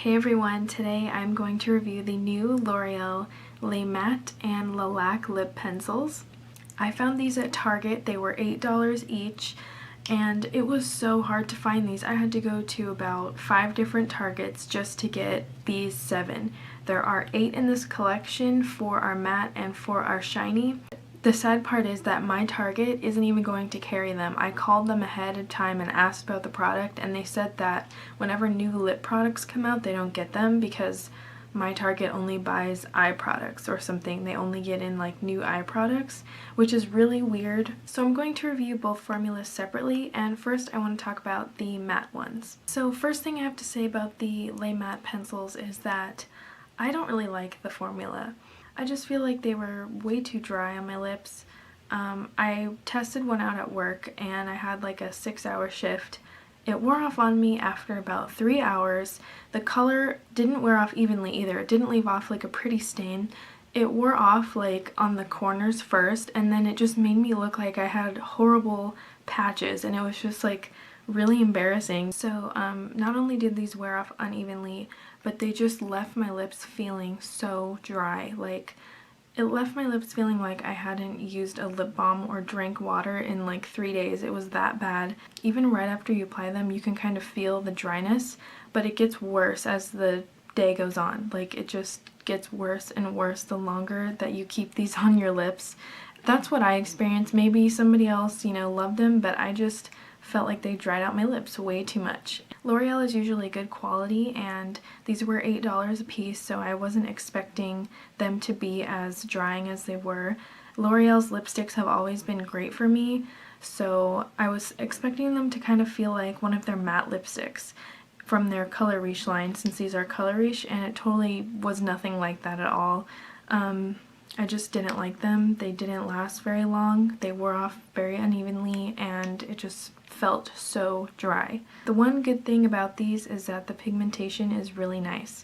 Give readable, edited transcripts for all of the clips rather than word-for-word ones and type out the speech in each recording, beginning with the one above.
Hey everyone, today I'm going to review the new L'Oreal Le Matte and Laque lip pencils. I found these at Target. They were $8 each and it was so hard to find these. I had to go to about 5 different Targets just to get these 7. There are 8 in this collection, 4 are matte and 4 are shiny. The sad part is that my Target isn't even going to carry them. I called them ahead of time and asked about the product, and they said that whenever new lip products come out, they don't get them because my Target only buys eye products or something. They only get in like new eye products, which is really weird. So I'm going to review both formulas separately, and first I want to talk about the matte ones. So first thing I have to say about the Le Matte pencils is that I don't really like the formula. I just feel like they were way too dry on my lips. I tested one out at work and I had like a 6-hour shift. It wore off on me after about 3 hours. The color didn't wear off evenly either. It didn't leave off like a pretty stain. It wore off like on the corners first, and then it just made me look like I had horrible patches, and it was just like really embarrassing. So not only did these wear off unevenly, but they just left my lips feeling so dry. Like, it left my lips feeling like I hadn't used a lip balm or drank water in like 3 days. It was that bad. Even right after you apply them, you can kind of feel the dryness, but it gets worse as the day goes on. Like, it just gets worse and worse the longer that you keep these on your lips. That's what I experienced. Maybe somebody else, loved them, but I just felt like they dried out my lips way too much. L'Oreal is usually good quality, and these were $8 a piece, so I wasn't expecting them to be as drying as they were. L'Oreal's lipsticks have always been great for me, so I was expecting them to kind of feel like one of their matte lipsticks from their Color Riche line, since these are Color Riche, and it totally was nothing like that at all. I just didn't like them. They didn't last very long. They wore off very unevenly, and it just felt so dry. The one good thing about these is that the pigmentation is really nice.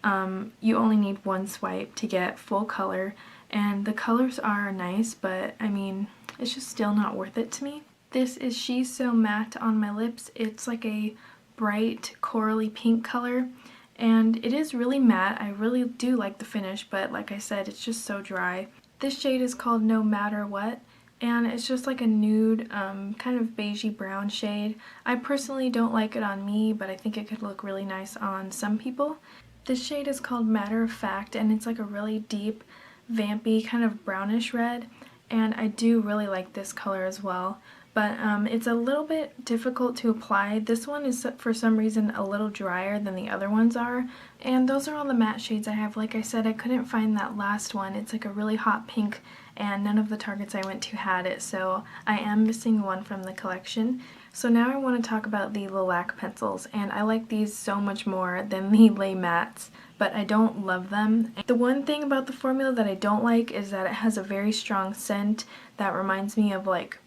You only need one swipe to get full color, and the colors are nice, but I mean, it's just still not worth it to me. This is She's So Matte on my lips. It's like a bright corally pink color, and it is really matte. I really do like the finish, but like I said, it's just so dry. This shade is called No Matter What, and it's just like a nude, kind of beigey brown shade. I personally don't like it on me, but I think it could look really nice on some people. This shade is called Matter of Fact, and it's like a really deep, vampy, kind of brownish red, and I do really like this color as well. But it's a little bit difficult to apply. This one is for some reason a little drier than the other ones are. And those are all the matte shades I have. Like I said, I couldn't find that last one. It's like a really hot pink, and none of the Targets I went to had it, so I am missing one from the collection. So now I want to talk about the Laque pencils, and I like these so much more than the Le Mattes, but I don't love them. The one thing about the formula that I don't like is that it has a very strong scent that reminds me of like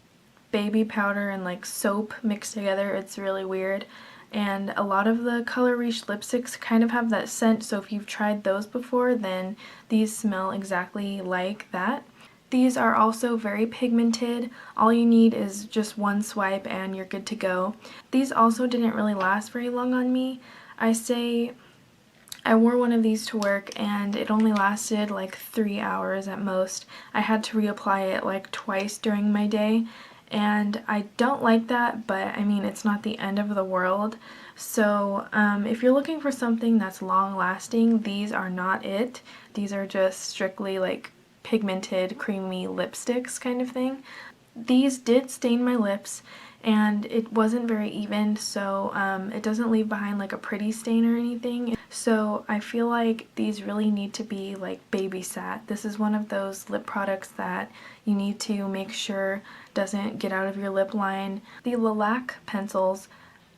baby powder and like soap mixed together. It's really weird, and a lot of the Color Riche lipsticks kind of have that scent, so if you've tried those before, then these smell exactly like that. These are also very pigmented. All you need is just one swipe and you're good to go. These also didn't really last very long on me. I wore one of these to work and it only lasted like 3 hours at most. I had to reapply it like twice during my day, and I don't like that, but I mean, it's not the end of the world. So if you're looking for something that's long lasting, these are not it. These are just strictly like pigmented creamy lipsticks kind of thing. These did stain my lips, and it wasn't very even, so it doesn't leave behind like a pretty stain or anything. So I feel like these really need to be like babysat. This is one of those lip products that you need to make sure doesn't get out of your lip line. The Laque pencils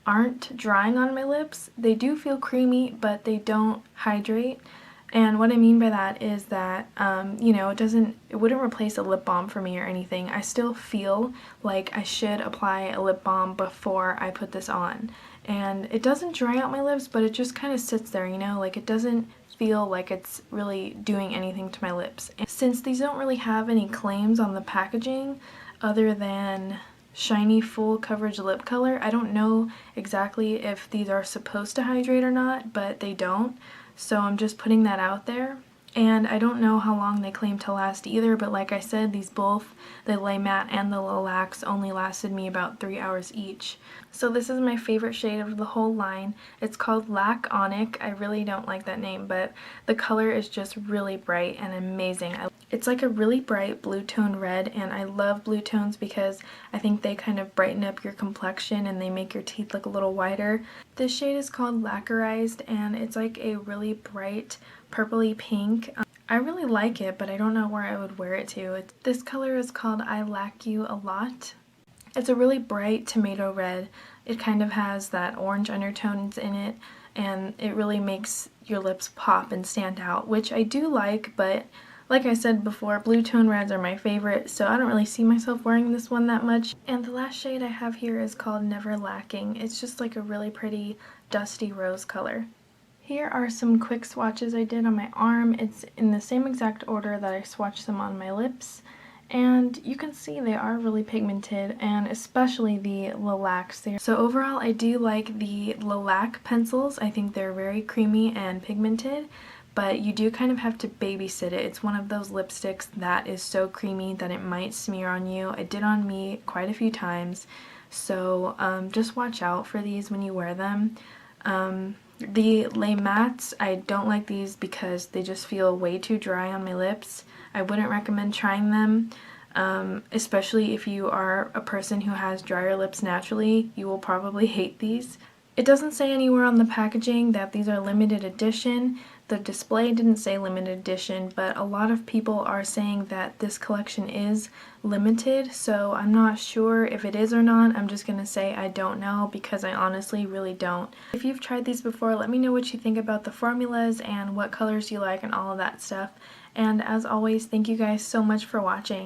aren't drying on my lips. They do feel creamy, but they don't hydrate. And what I mean by that is that, it wouldn't replace a lip balm for me or anything. I still feel like I should apply a lip balm before I put this on. And it doesn't dry out my lips, but it just kind of sits there, like it doesn't feel like it's really doing anything to my lips. And since these don't really have any claims on the packaging other than shiny full coverage lip color. I don't know exactly if these are supposed to hydrate or not, but they don't, so I'm just putting that out there. And I don't know how long they claim to last either, but like I said, these both, the Laque Matte and the Laque, only lasted me about 3 hours each. So this is my favorite shade of the whole line. It's called Laque. I really don't like that name, but the color is just really bright and amazing. It's like a really bright blue tone red, and I love blue tones because I think they kind of brighten up your complexion and they make your teeth look a little whiter. This shade is called Lacquerized, and it's like a really bright purpley pink. I really like it, but I don't know where I would wear it to. This color is called I Laque You a Lot. It's a really bright tomato red. It kind of has that orange undertones in it, and it really makes your lips pop and stand out, which I do like, but like I said before, blue tone reds are my favorite, so I don't really see myself wearing this one that much. And the last shade I have here is called Never Lacking. It's just like a really pretty dusty rose color. Here are some quick swatches I did on my arm. It's in the same exact order that I swatched them on my lips. And you can see they are really pigmented, and especially the Laque there. So overall, I do like the Laque pencils. I think they're very creamy and pigmented, but you do kind of have to babysit it. It's one of those lipsticks that is so creamy that it might smear on you. It did on me quite a few times, so just watch out for these when you wear them. The Laque Mattes, I don't like these because they just feel way too dry on my lips. I wouldn't recommend trying them, especially if you are a person who has drier lips naturally. You will probably hate these. It doesn't say anywhere on the packaging that these are limited edition. The display didn't say limited edition, but a lot of people are saying that this collection is limited, so I'm not sure if it is or not. I'm just gonna say I don't know because I honestly really don't. If you've tried these before, let me know what you think about the formulas and what colors you like and all of that stuff. And as always, thank you guys so much for watching.